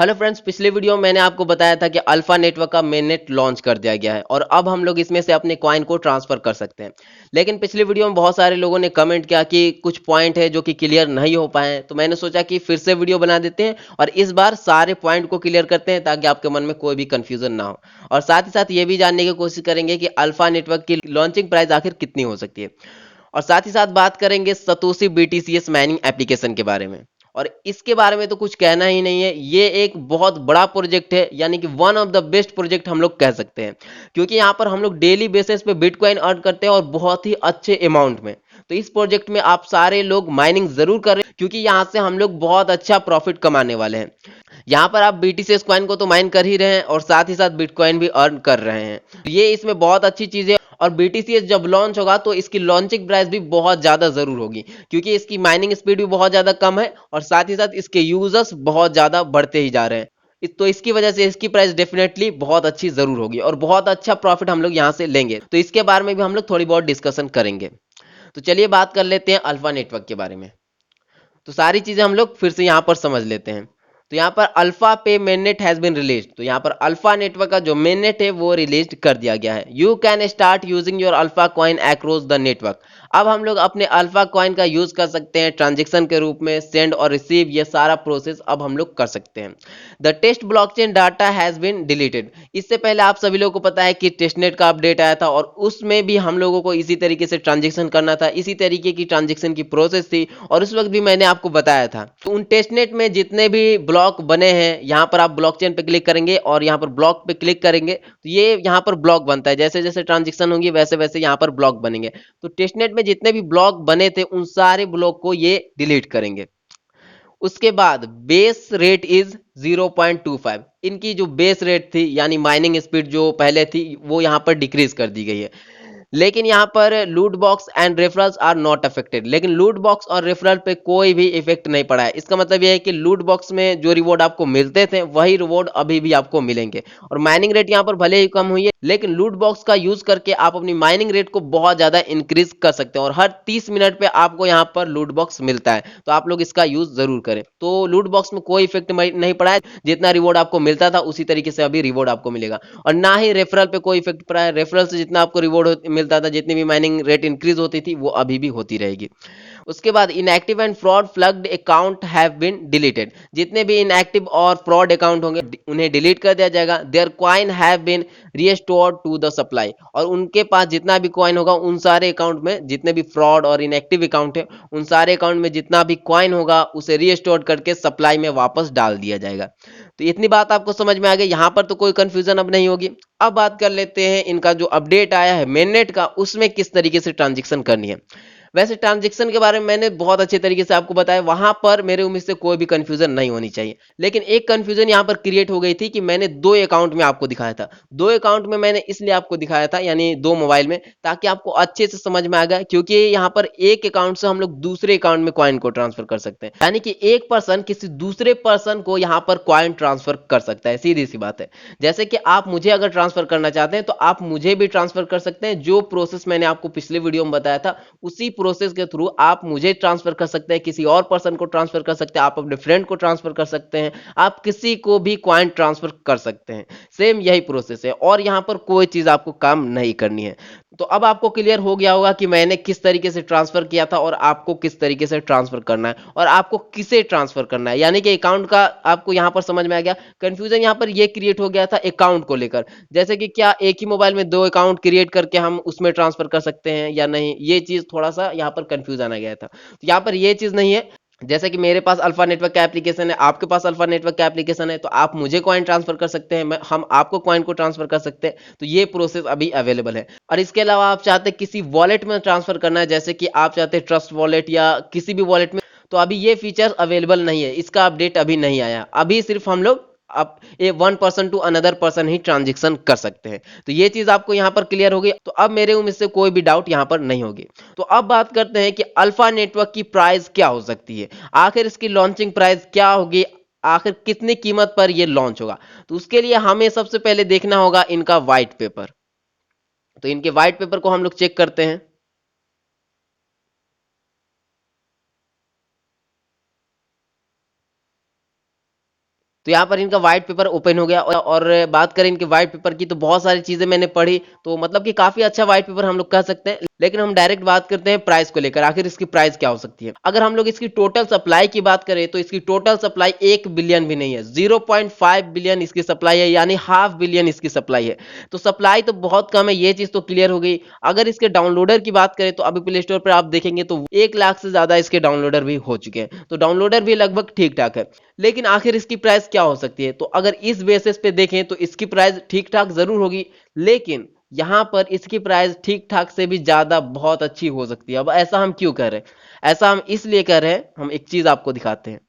Hello friends, पिछले video में मैंने आपको बताया था कि अल्फा नेटवर्क का मेननेट लॉन्च कर दिया गया है और अब हम लोग इसमें से अपने कॉइन को ट्रांसफर कर सकते हैं। लेकिन पिछले वीडियो में बहुत सारे लोगों ने कमेंट किया कि कुछ पॉइंट है जो कि क्लियर नहीं हो पाए हैं, तो मैंने सोचा कि फिर से वीडियो बना देते हैं और इस बार सारे पॉइंट को क्लियर करते हैं ताकि आपके मन में कोई भी कंफ्यूजन ना हो। और साथ ही साथ ये भी जानने की कोशिश करेंगे कि अल्फा नेटवर्क की लॉन्चिंग प्राइस आखिर कितनी हो सकती है। और साथ ही साथ बात करेंगे सतोशी बीटीसीएस माइनिंग एप्लीकेशन के बारे में। और इसके बारे में तो कुछ कहना ही नहीं है, ये एक बहुत बड़ा प्रोजेक्ट है, यानी कि one of the best project हम लोग कह सकते हैं, क्योंकि यहाँ पर हम लोग डेली बेसिस पे बिटकॉइन अर्न करते हैं और बहुत ही अच्छे अमाउंट में। तो इस प्रोजेक्ट में आप सारे लोग माइनिंग जरूर करें, क्योंकि यहाँ से हम लोग बहुत अच्छा प्रॉफिट कमाने वाले हैं। यहाँ पर आप बीटीसीएस कॉइन को तो माइन कर ही रहे हैं और साथ ही साथ बिटकॉइन भी अर्न कर रहे हैं। ये इसमें बहुत अच्छी चीज है। और बीटीसीएस जब लॉन्च होगा तो इसकी लॉन्चिंग प्राइस भी बहुत ज़्यादा ज़रूर होगी, क्योंकि इसकी माइनिंग स्पीड भी बहुत ज़्यादा कम है और साथ ही साथ इसके यूजर्स बहुत ज़्यादा बढ़ते ही जा रहे हैं। तो इसकी वजह से इसकी प्राइस डेफिनेटली बहुत अच्छी ज़रूर होगी और बहुत अच्छा प्रॉफिट हम लोग यहाँ से लेंगे। तो इसके बारे में भी हम लोग थोड़ी बहुत डिस्कशन करेंगे। तो चलिए बात कर लेते हैं अल्फा नेटवर्क के बारे में। तो सारी चीज़ें हम लोग फिर से यहाँ पर समझ लेते हैं। तो यहाँ पर अल्फा पे मेननेट हैज़ बीन रिलीज, तो यहाँ पर अल्फा नेटवर्क का जो मेननेट है वो रिलीज कर दिया गया है। You can start using your alpha coin across the network. अब हम लोग अपने अल्फा कॉइन का यूज कर सकते हैं ट्रांजेक्शन के रूप में, सेंड और रिसीव, ये सारा प्रोसेस अब हम लोग कर सकते हैं। The test blockchain data has been deleted. इससे पहले आप सभी लोगों को पता है कि टेस्टनेट का अपडेट आया था और उसमें भी हम लोगों को इसी तरीके से ट्रांजेक्शन करना था, इसी तरीके की ट्रांजेक्शन की प्रोसेस थी और उस वक्त भी मैंने आपको बताया था। तो उन टेस्टनेट में जितने भी ब्लॉक बने हैं, यहाँ पर आप ब्लॉकचेन पे क्लिक करेंगे और यहाँ पर ब्लॉक पे क्लिक करेंगे तो ये यहाँ पर ब्लॉक बनता है। जैसे जैसे ट्रांजेक्शन होंगी वैसे वैसे यहाँ पर ब्लॉक बनेंगे। तो टेस्टनेट में जितने भी ब्लॉक बने थे उन सारे ब्लॉक को ये डिलीट करेंगे। उसके बाद बेस रेट इज 0.25। इनकी जो बेस रेट थी यानी माइनिंग स्पीड जो पहले थी वो यहाँ पर डिक्रीज कर दी गई है। लेकिन यहाँ पर loot box and referrals are not affected. लेकिन लूट बॉक्स और रेफरल पे कोई भी इफेक्ट नहीं पड़ा है। इसका मतलब यह है कि लूट बॉक्स में जो रिवॉर्ड आपको मिलते थे वही रिवॉर्ड अभी भी आपको मिलेंगे। और माइनिंग रेट यहाँ पर भले ही कम हुई है, लेकिन लूट बॉक्स का यूज करके आप अपनी माइनिंग रेट को बहुत ज्यादा इंक्रीज कर सकते हैं और हर 30 मिनट पे आपको यहाँ पर लूट बॉक्स मिलता है। तो आप लोग इसका यूज जरूर करें। तो लूट बॉक्स में कोई इफेक्ट नहीं पड़ा है, जितना रिवॉर्ड आपको मिलता था उसी तरीके से अभी रिवॉर्ड आपको मिलेगा। और ना ही रेफरल पे कोई इफेक्ट पड़ा है। रेफरल से जितना आपको रिवॉर्ड मिलता था, जितनी भी माइनिंग रेट इंक्रीज होती थी वो अभी भी होती रहेगी। उसके बाद inactive and fraud flagged account have been deleted. जितने भी इनएक्टिव और फ्रॉड अकाउंट होंगे उन्हें डिलीट कर दिया जाएगा। Their coin have been restored to the supply. और उनके पास जितना भी कॉइन होगा उन सारे अकाउंट में, जितने भी फ्रॉड और इनएक्टिव अकाउंट है उन सारे अकाउंट में जितना भी कॉइन होगा उसे रिस्टोर करके सप्लाई में वापस डाल दिया जाएगा। तो इतनी बात आपको समझ में आ गई, यहाँ पर तो कोई कंफ्यूजन अब नहीं होगी। अब बात कर लेते हैं इनका जो अपडेट आया है मेननेट का, उसमें किस तरीके से ट्रांजेक्शन करनी है। वैसे ट्रांजेक्शन के बारे में मैंने बहुत अच्छे तरीके से आपको बताया, वहां पर मेरे उम्मीद से कोई भी कंफ्यूजन नहीं होनी चाहिए। लेकिन एक कंफ्यूजन यहाँ पर क्रिएट हो गई थी कि मैंने दो अकाउंट में आपको दिखाया था। दो अकाउंट में मैंने इसलिए आपको दिखाया था, यानी दो मोबाइल में, ताकि आपको अच्छे से समझ में आ गया। क्योंकि यहाँ पर एक अकाउंट से हम लोग दूसरे अकाउंट में कॉइन को ट्रांसफर कर सकते हैं, यानी कि एक पर्सन किसी दूसरे पर्सन को यहाँ पर कॉइन ट्रांसफर कर सकता है। सीधी सी बात है। जैसे कि आप मुझे अगर ट्रांसफर करना चाहते हैं तो आप मुझे भी ट्रांसफर कर सकते हैं। जो प्रोसेस मैंने आपको पिछले वीडियो में बताया था उसी प्रोसेस के थ्रू आप मुझे ट्रांसफर कर सकते हैं, किसी और पर्सन को ट्रांसफर कर सकते हैं, आप अपने फ्रेंड को ट्रांसफर कर सकते हैं, आप किसी को भी कॉइन ट्रांसफर कर सकते हैं। सेम यही प्रोसेस है और यहाँ पर कोई चीज आपको काम नहीं करनी है। तो अब आपको क्लियर हो गया होगा कि मैंने किस तरीके से ट्रांसफर किया था और आपको किस तरीके से ट्रांसफर करना है और आपको किसे ट्रांसफर करना है, यानी कि अकाउंट का आपको यहाँ पर समझ में आ गया। कंफ्यूजन यहाँ पर ये क्रिएट हो गया था अकाउंट को लेकर, जैसे कि क्या एक ही मोबाइल में दो अकाउंट क्रिएट करके हम उसमें ट्रांसफर कर सकते हैं या नहीं, ये चीज थोड़ा सा यहाँ पर कंफ्यूजन आ गया था। तो यहाँ पर ये चीज नहीं है। जैसे कि मेरे पास अल्फा नेटवर्क का एप्लीकेशन है, आपके पास अल्फा नेटवर्क का एप्लीकेशन है, तो आप मुझे कॉइन ट्रांसफर कर सकते हैं, हम आपको कॉइन को ट्रांसफर कर सकते हैं। तो ये प्रोसेस अभी अवेलेबल है। और इसके अलावा आप चाहते हैं किसी वॉलेट में ट्रांसफर करना है, जैसे कि आप चाहते हैं ट्रस्ट वॉलेट या किसी भी वॉलेट में, तो अभी ये फीचर अवेलेबल नहीं है, इसका अपडेट अभी नहीं आया। अभी सिर्फ हम लोग अब a one person to another person ही ट्रांजेक्शन कर सकते हैं। तो ये चीज आपको यहाँ पर क्लियर होगी। तो अब मेरे उम्मीद से कोई भी डाउट यहाँ पर नहीं होगी। तो अब बात करते हैं कि अल्फा नेटवर्क की प्राइस क्या हो सकती है, आखिर इसकी लॉन्चिंग प्राइस क्या होगी, आखिर कितनी कीमत पर यह लॉन्च होगा। तो उसके लिए हमें सबसे पहले देखना होगा इनका व्हाइट पेपर। तो इनके व्हाइट पेपर को हम लोग चेक करते हैं। तो यहाँ पर इनका व्हाइट पेपर ओपन हो गया और बात करें इनके व्हाइट पेपर की तो बहुत सारी चीजें मैंने पढ़ी, तो मतलब कि काफी अच्छा व्हाइट पेपर हम लोग कह सकते हैं। लेकिन हम डायरेक्ट बात करते हैं प्राइस को लेकर, आखिर इसकी प्राइस क्या हो सकती है। अगर हम लोग इसकी टोटल सप्लाई की बात करें तो इसकी टोटल सप्लाई 1 बिलियन भी नहीं है, 0.5 बिलियन इसकी सप्लाई है, यानी हाफ बिलियन इसकी सप्लाई है। तो सप्लाई तो बहुत कम है, ये चीज तो क्लियर हो गई। अगर इसके डाउनलोडर की बात करें तो अभी प्ले स्टोर पर आप देखेंगे तो 1 लाख से ज्यादा इसके डाउनलोडर भी हो चुके हैं, तो डाउनलोडर भी लगभग ठीक ठाक है। लेकिन आखिर इसकी प्राइस क्या हो सकती है, तो अगर इस बेसिस पे देखें तो इसकी प्राइस ठीक ठाक जरूर होगी, लेकिन यहां पर इसकी प्राइस ठीक ठाक से भी ज्यादा बहुत अच्छी हो सकती है। अब ऐसा हम क्यों कर रहे हैं, ऐसा हम इसलिए कर रहे हैं, हम एक चीज आपको दिखाते हैं।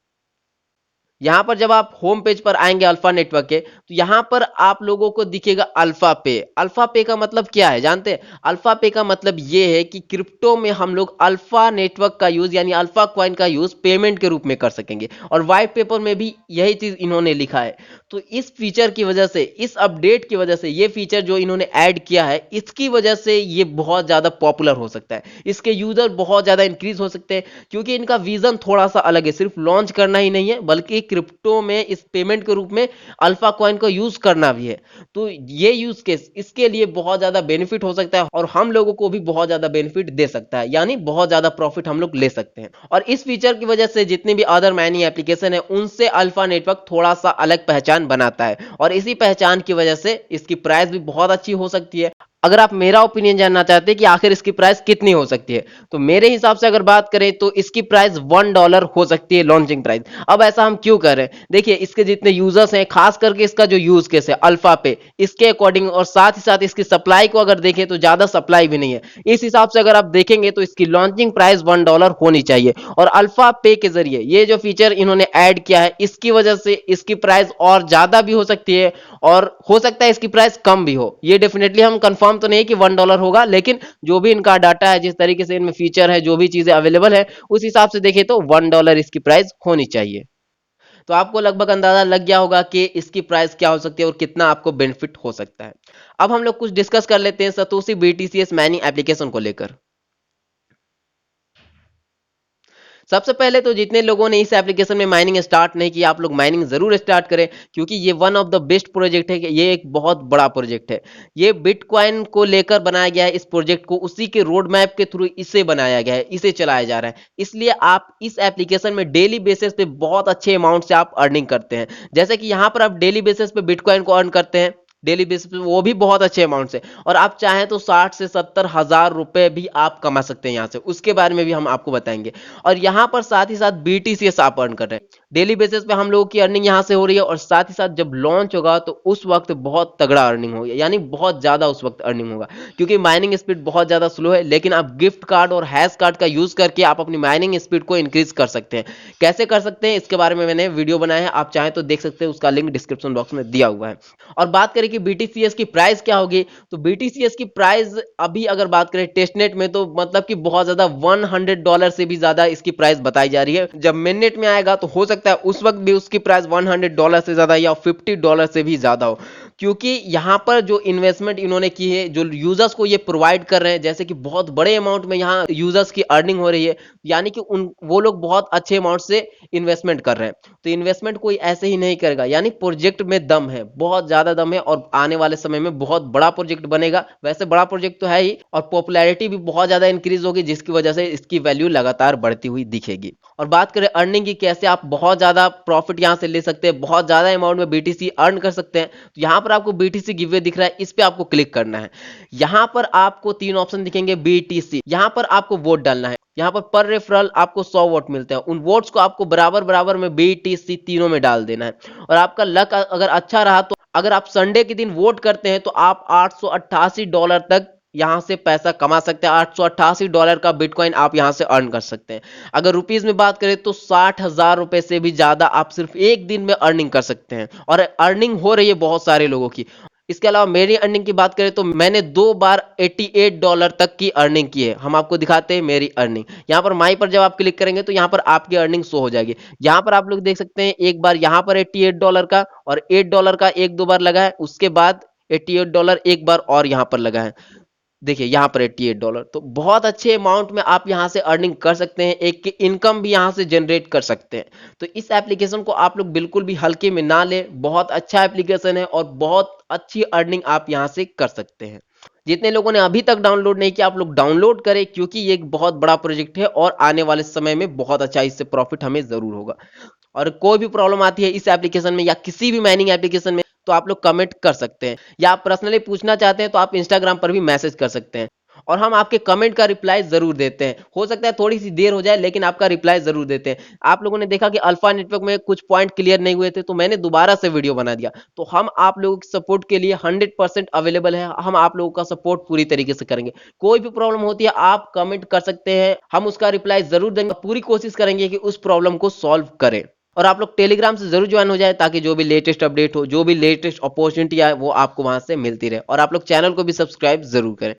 यहाँ पर जब आप होम पेज पर आएंगे अल्फा नेटवर्क के, तो यहाँ पर आप लोगों को दिखेगा अल्फा पे। अल्फा पे का मतलब क्या है जानते हैं? अल्फा पे का मतलब ये है कि क्रिप्टो में हम लोग अल्फा नेटवर्क का यूज यानी अल्फा क्वाइन का यूज पेमेंट के रूप में कर सकेंगे, और व्हाइट पेपर में भी यही चीज इन्होंने लिखा है। तो इस फीचर की वजह से, इस अपडेट की वजह से, ये फीचर जो इन्होंने ऐड किया है इसकी वजह से ये बहुत ज्यादा पॉपुलर हो सकता है, इसके यूजर बहुत ज्यादा इंक्रीज हो सकते हैं, क्योंकि इनका विजन थोड़ा सा अलग है। सिर्फ लॉन्च करना ही नहीं है, बल्कि क्रिप्टो में इस पेमेंट के रूप में अल्फा कॉइन को यूज करना भी है। तो ये यूज केस इसके लिए बहुत ज्यादा बेनिफिट हो सकता है, और हम लोगों को भी बहुत ज्यादा बेनिफिट दे सकता है, यानी बहुत ज्यादा प्रॉफिट हम लोग ले सकते हैं। और इस फीचर की वजह से जितनी भी अदर माइनिंग एप्लीकेशन है उनसे अल्फा नेटवर्क थोड़ा सा अलग पहचान बनाता है, और इसी पहचान की वजह से इसकी प्राइस भी बहुत अच्छी हो सकती है। अगर आप मेरा ओपिनियन जानना चाहते हैं कि आखिर इसकी प्राइस कितनी हो सकती है, तो मेरे हिसाब से अगर बात करें तो इसकी प्राइस $1 हो सकती है, लॉन्चिंग प्राइस। अब ऐसा हम क्यों कर रहे हैं, देखिए इसके जितने यूजर्स हैं, खास करके इसका जो यूज केस है अल्फा पे, इसके अकॉर्डिंग, और साथ ही साथ इसकी सप्लाई को अगर देखें तो ज्यादा सप्लाई भी नहीं है। इस हिसाब से अगर आप देखेंगे तो इसकी लॉन्चिंग प्राइस $1 होनी चाहिए। और अल्फा पे के जरिए ये जो फीचर इन्होंने ऐड किया है, इसकी वजह से इसकी प्राइस और ज्यादा भी हो सकती है, और हो सकता है इसकी प्राइस कम भी हो। ये डेफिनेटली हम कंफर्म तो नहीं कि $1 होगा, लेकिन जो भी इनका डाटा है, जिस तरीके से इनमें फीचर है, जो भी चीजें अवेलेबल है, उस हिसाब से देखें तो $1 इसकी प्राइस होनी चाहिए। तो आपको लगभग अंदाजा लग गया होगा कि इसकी प्राइस क्या हो सकती है और कितना आपको बेनिफिट हो सकता है। अब हम लोग कुछ डिस्कस कर लेते हैं सतोशी बीटीसीएस माइनिंग एप्लीकेशन को लेकर। सबसे पहले तो जितने लोगों ने इस एप्लीकेशन में माइनिंग स्टार्ट नहीं की, आप लोग माइनिंग जरूर स्टार्ट करें, क्योंकि ये one of the best project है, ये एक बहुत बड़ा प्रोजेक्ट है। ये बिटकॉइन को लेकर बनाया गया है, इस प्रोजेक्ट को उसी के रोड मैप के थ्रू इसे बनाया गया है, इसे चलाया जा रहा है। इसलिए आप इस एप्लीकेशन में डेली बेसिस पे बहुत अच्छे अमाउंट से आप अर्निंग करते हैं। जैसे कि यहाँ पर आप डेली बेसिस पे बिटकॉइन को अर्न करते हैं, डेली बेसिस पे, वो भी बहुत अच्छे अमाउंट से, और आप चाहें तो 60 से 70 हजार रुपए भी आप कमा सकते हैं यहाँ से, उसके बारे में भी हम आपको बताएंगे। और यहाँ पर साथ ही साथ बीटीसीएस आप अर्न कर रहे हैं, डेली बेसिस पे हम लोगों की अर्निंग यहाँ से हो रही है, और साथ ही साथ जब लॉन्च होगा तो उस वक्त बहुत तगड़ा अर्निंग होगा, यानी बहुत ज्यादा उस वक्त अर्निंग होगा, क्योंकि माइनिंग स्पीड बहुत ज्यादा स्लो है। लेकिन आप गिफ्ट कार्ड और हैश कार्ड का यूज करके आप अपनी माइनिंग स्पीड को इंक्रीज कर सकते हैं। कैसे कर सकते हैं इसके बारे में मैंने वीडियो बनाया है, आप चाहें तो देख सकते हैं, उसका लिंक डिस्क्रिप्शन बॉक्स में दिया हुआ है। और बात करें कि बीटीसीएस की प्राइस क्या होगी, तो बीटीसीएस की प्राइस अभी अगर बात करें टेस्टनेट में तो मतलब कि बहुत ज्यादा $100 से भी ज्यादा इसकी प्राइस बताई जा रही है। जब मेननेट में आएगा तो हो सकता है उस वक्त भी उसकी प्राइस $100 से ज्यादा या $50 से भी ज्यादा हो, क्योंकि यहाँ पर जो इन्वेस्टमेंट इन्होंने की है, जो यूजर्स को ये प्रोवाइड कर रहे हैं, जैसे कि बहुत बड़े अमाउंट में यहाँ यूजर्स की अर्निंग हो रही है, यानी कि उन वो लोग बहुत अच्छे अमाउंट से इन्वेस्टमेंट कर रहे हैं। तो इन्वेस्टमेंट कोई ऐसे ही नहीं करेगा, यानी प्रोजेक्ट में दम है, बहुत ज्यादा दम है, और आने वाले समय में बहुत बड़ा प्रोजेक्ट बनेगा। वैसे बड़ा प्रोजेक्ट तो है ही, और पॉपुलैरिटी भी बहुत ज्यादा इंक्रीज होगी, जिसकी वजह से इसकी वैल्यू लगातार बढ़ती हुई दिखेगी। और बात करें अर्निंग की, कैसे आप बहुत ज्यादा प्रॉफिट यहाँ से ले सकते हैं, बहुत ज्यादा अमाउंट में बीटीसी अर्न कर सकते हैं, तो यहाँ पर आपको बीटीसी गिववे दिख रहा है, इस पे आपको क्लिक करना है। यहाँ पर आपको 3 ऑप्शन दिखेंगे बीटीसी, यहाँ पर आपको वोट डालना है। यहाँ पर रेफरल आपको 100 वोट मिलते हैं, उन वोट्स को आपको बराबर बराबर में बीटीसी तीनों में डाल देना है। और आपका लक अगर अच्छा रहा तो अगर आप संडे के दिन वोट करते हैं तो आप $888 तक यहाँ से पैसा कमा सकते हैं। $888 का बिटकॉइन आप यहाँ से अर्न कर सकते हैं। अगर रुपीज में बात करें तो 60,000 रुपए से भी ज्यादा आप सिर्फ एक दिन में अर्निंग कर सकते हैं, और अर्निंग हो रही है बहुत सारे लोगों की। इसके अलावा मेरी अर्निंग की बात करें तो मैंने 2 बार $88 तक की अर्निंग की है। हम आपको दिखाते हैं मेरी अर्निंग। यहाँ पर माई पर जब आप क्लिक करेंगे तो यहाँ पर आपकी अर्निंग शो हो जाएगी। यहाँ पर आप लोग देख सकते हैं, एक बार यहाँ पर $88 का और $8 का एक दो बार लगा है, उसके बाद $88 एक बार और यहाँ पर लगा है। देखिए यहाँ पर $88, तो बहुत अच्छे अमाउंट में आप यहाँ से अर्निंग कर सकते हैं, एक इनकम भी यहाँ से जनरेट कर सकते हैं। तो इस एप्लीकेशन को आप लोग बिल्कुल भी हल्के में ना लें, बहुत अच्छा एप्लीकेशन है और बहुत अच्छी अर्निंग आप यहाँ से कर सकते हैं। जितने लोगों ने अभी तक डाउनलोड नहीं किया, आप लोग डाउनलोड करें, क्योंकि ये एक बहुत बड़ा प्रोजेक्ट है और आने वाले समय में बहुत अच्छा इससे प्रॉफिट हमें ज़रूर होगा। और कोई भी प्रॉब्लम आती है इस एप्लीकेशन में या किसी भी माइनिंग एप्लीकेशन में, तो आप लोग कमेंट कर सकते हैं, या आप पर्सनली पूछना चाहते हैं तो आप इंस्टाग्राम पर भी मैसेज कर सकते हैं, और हम आपके कमेंट का रिप्लाई ज़रूर देते हैं। हो सकता है थोड़ी सी देर हो जाए, लेकिन आपका रिप्लाई ज़रूर देते हैं। आप लोगों ने देखा कि अल्फा नेटवर्क में कुछ पॉइंट क्लियर नहीं हुए थे, तो मैंने दोबारा से वीडियो बना दिया। तो हम आप लोगों की सपोर्ट के लिए 100% अवेलेबल है। हम आप लोगों का सपोर्ट पूरी तरीके से करेंगे। कोई भी प्रॉब्लम होती है आप कमेंट कर सकते हैं, हम उसका रिप्लाई ज़रूर देंगे। पूरी कोशिश करेंगे कि उस प्रॉब्लम को सॉल्व करें। और आप लोग टेलीग्राम से ज़रूर ज्वाइन हो जाए, ताकि जो भी लेटेस्ट अपडेट हो, जो भी लेटेस्ट अपॉर्चुनिटी आए, वो आपको वहां से मिलती रहे। और आप लोग चैनल को भी सब्सक्राइब ज़रूर करें।